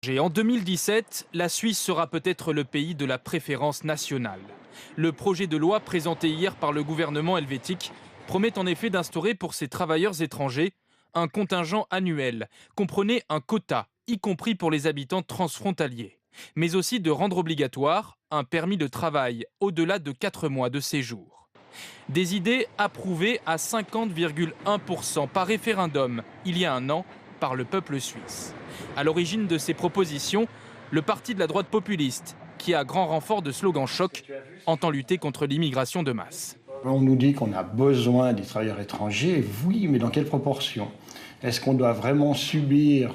En 2017, la Suisse sera peut-être le pays de la préférence nationale. Le projet de loi présenté hier par le gouvernement helvétique promet en effet d'instaurer pour ces travailleurs étrangers un contingent annuel, comprenait un quota, y compris pour les habitants transfrontaliers, mais aussi de rendre obligatoire un permis de travail au-delà de 4 mois de séjour. Des idées approuvées à 50,1% par référendum il y a un an par le peuple suisse. À l'origine de ces propositions, le parti de la droite populiste, qui à grand renfort de slogans chocs, entend lutter contre l'immigration de masse. On nous dit qu'on a besoin des travailleurs étrangers, oui, mais dans quelle proportion? Est-ce qu'on doit vraiment subir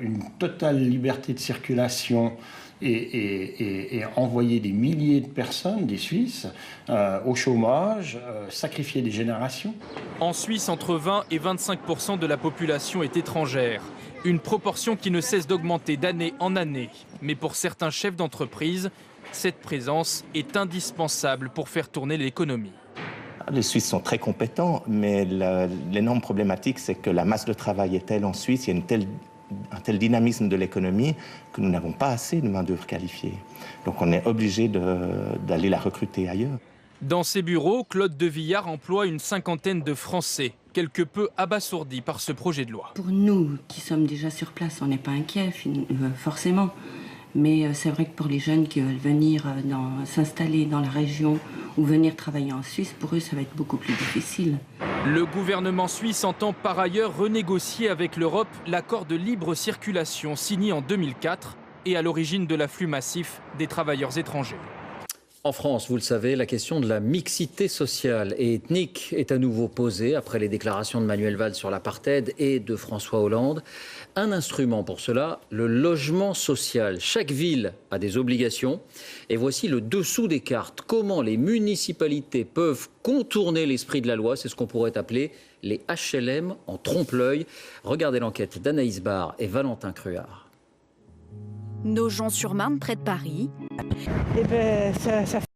une totale liberté de circulation et envoyer des milliers de personnes, des Suisses, au chômage, sacrifier des générations? En Suisse, entre 20 et 25% de la population est étrangère. Une proportion qui ne cesse d'augmenter d'année en année. Mais pour certains chefs d'entreprise, cette présence est indispensable pour faire tourner l'économie. Les Suisses sont très compétents, mais l'énorme problématique, c'est que la masse de travail est telle en Suisse, il y a un tel dynamisme de l'économie que nous n'avons pas assez de main-d'œuvre qualifiée. Donc on est obligé d'aller la recruter ailleurs. Dans ses bureaux, Claude Devillard emploie une cinquantaine de Français, quelque peu abasourdis par ce projet de loi. Pour nous qui sommes déjà sur place, on n'est pas inquiets, forcément. Mais c'est vrai que pour les jeunes qui veulent venir s'installer dans la région ou venir travailler en Suisse, pour eux, ça va être beaucoup plus difficile. Le gouvernement suisse entend par ailleurs renégocier avec l'Europe l'accord de libre circulation signé en 2004 et à l'origine de l'afflux massif des travailleurs étrangers. En France, vous le savez, la question de la mixité sociale et ethnique est à nouveau posée après les déclarations de Manuel Valls sur l'apartheid et de François Hollande. Un instrument pour cela, le logement social. Chaque ville a des obligations. Et voici le dessous des cartes. Comment les municipalités peuvent contourner l'esprit de la loi. C'est ce qu'on pourrait appeler les HLM en trompe-l'œil. Regardez l'enquête d'Anaïs Barre et Valentin Cruard. Nogent-sur-Marne, près de Paris. Eh ben, ça fait